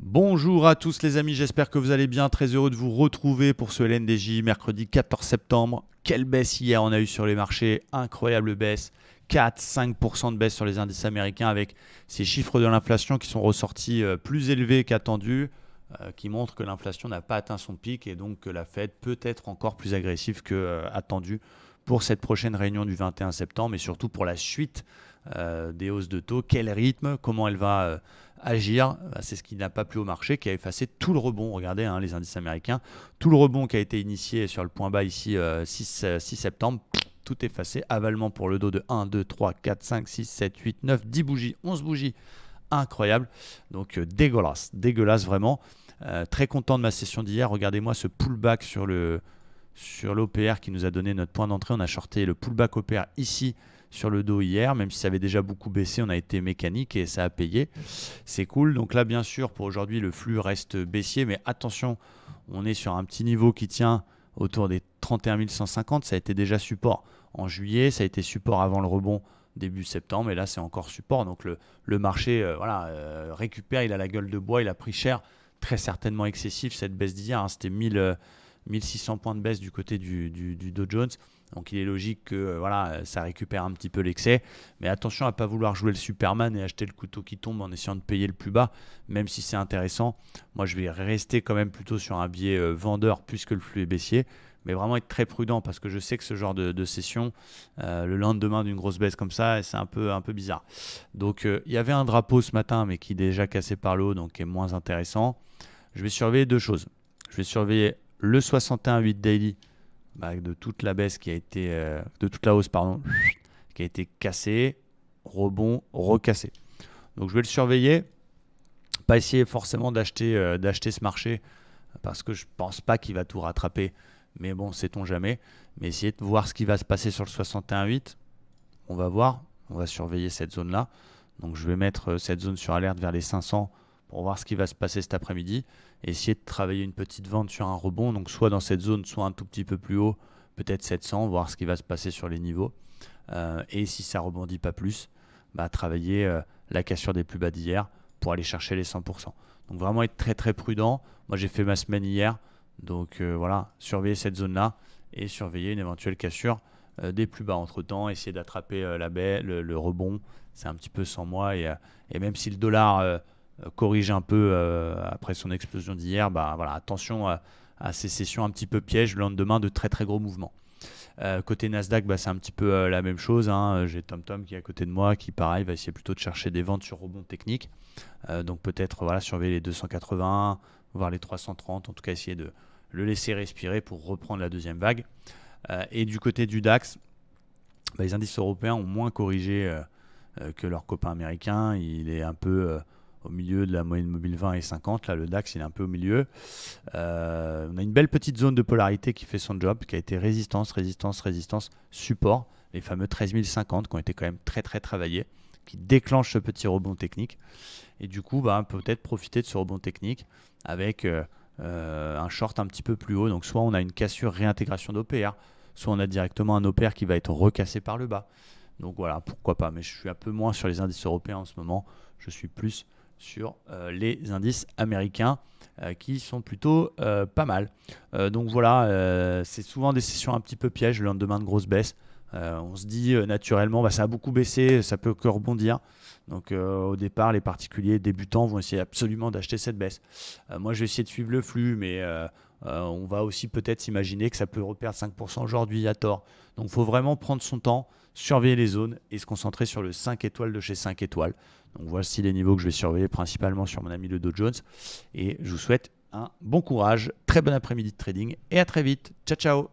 Bonjour à tous les amis, j'espère que vous allez bien. Très heureux de vous retrouver pour ce LNDJ mercredi 14 septembre. Quelle baisse hier on a eu sur les marchés, incroyable baisse. 4-5% de baisse sur les indices américains avec ces chiffres de l'inflation qui sont ressortis plus élevés qu'attendus, qui montrent que l'inflation n'a pas atteint son pic et donc que la Fed peut être encore plus agressive qu'attendu pour cette prochaine réunion du 21 septembre et surtout pour la suite des hausses de taux. Quel rythme, comment elle va agir, c'est ce qui n'a pas plu au marché, qui a effacé tout le rebond. Regardez les indices américains, tout le rebond qui a été initié sur le point bas ici 6 septembre, tout effacé. Avalement pour le dos de 1, 2, 3, 4, 5, 6, 7, 8, 9, 10 bougies, 11 bougies. Incroyable. Donc dégueulasse vraiment. Très content de ma session d'hier. Regardez-moi ce pullback sur l'OPR qui nous a donné notre point d'entrée. On a shorté le pullback OPR ici sur le dos hier, même si ça avait déjà beaucoup baissé, on a été mécanique et ça a payé. C'est cool. Donc là, bien sûr, pour aujourd'hui, le flux reste baissier, mais attention, on est sur un petit niveau qui tient autour des 31 150. Ça a été déjà support en juillet, ça a été support avant le rebond début septembre, et là, c'est encore support. Donc le marché récupère, il a la gueule de bois, il a pris cher, très certainement excessif cette baisse d'hier. C'était 1600 points de baisse du côté du Dow Jones. Donc il est logique que ça récupère un petit peu l'excès. Mais attention à ne pas vouloir jouer le Superman et acheter le couteau qui tombe en essayant de payer le plus bas, même si c'est intéressant. Moi, je vais rester quand même plutôt sur un biais vendeur puisque le flux est baissier. Mais vraiment être très prudent parce que je sais que ce genre de session, le lendemain d'une grosse baisse comme ça, c'est un peu bizarre. Donc il y avait un drapeau ce matin, mais qui est déjà cassé par le haut, donc qui est moins intéressant. Je vais surveiller deux choses. Je vais surveiller le 61,8 daily de toute la baisse qui a été de toute la hausse qui a été cassée, rebond, recassé. Donc je vais le surveiller, pas essayer forcément d'acheter ce marché parce que je pense pas qu'il va tout rattraper, mais bon, sait-on jamais. Mais essayer de voir ce qui va se passer sur le 61,8, on va voir, on va surveiller cette zone là. Donc je vais mettre cette zone sur alerte vers les 500 pour voir ce qui va se passer cet après-midi. Essayer de travailler une petite vente sur un rebond, donc soit dans cette zone, soit un tout petit peu plus haut, peut-être 700, voir ce qui va se passer sur les niveaux. Et si ça rebondit pas plus, travailler la cassure des plus bas d'hier pour aller chercher les 100%. Donc vraiment être très très prudent. Moi j'ai fait ma semaine hier, donc surveiller cette zone-là et surveiller une éventuelle cassure des plus bas entre-temps, essayer d'attraper le rebond. C'est un petit peu sans moi et même si le dollar corrige un peu après son explosion d'hier, attention à ces sessions un petit peu pièges le lendemain de très très gros mouvements. Côté Nasdaq, c'est un petit peu la même chose. J'ai TomTom qui est à côté de moi, qui pareil va essayer plutôt de chercher des ventes sur rebond technique. Donc peut-être surveiller les 280, voire les 330, en tout cas essayer de le laisser respirer pour reprendre la deuxième vague. Et du côté du DAX, les indices européens ont moins corrigé que leurs copains américains. Il est un peu au milieu de la moyenne mobile 20 et 50. Là, le DAX, il est un peu au milieu. On a une belle petite zone de polarité qui fait son job, qui a été résistance, résistance, résistance, support. Les fameux 13 050 qui ont été quand même très, très travaillés, qui déclenchent ce petit rebond technique. Et du coup, peut-être profiter de ce rebond technique avec un short un petit peu plus haut. Donc, soit on a une cassure réintégration d'OPR, soit on a directement un OPR qui va être recassé par le bas. Donc voilà, pourquoi pas. Mais je suis un peu moins sur les indices européens en ce moment. Je suis plus sur les indices américains qui sont plutôt pas mal. Donc voilà, c'est souvent des sessions un petit peu pièges le lendemain de grosses baisses. On se dit naturellement, ça a beaucoup baissé, ça peut que rebondir. Donc au départ, les particuliers débutants vont essayer absolument d'acheter cette baisse. Moi, je vais essayer de suivre le flux, mais on va aussi peut-être s'imaginer que ça peut reperdre 5% aujourd'hui à tort. Donc il faut vraiment prendre son temps, surveiller les zones et se concentrer sur le 5 étoiles de chez 5 étoiles. Donc voici les niveaux que je vais surveiller principalement sur mon ami le Dow Jones. Et je vous souhaite un bon courage, très bon après-midi de trading et à très vite. Ciao, ciao!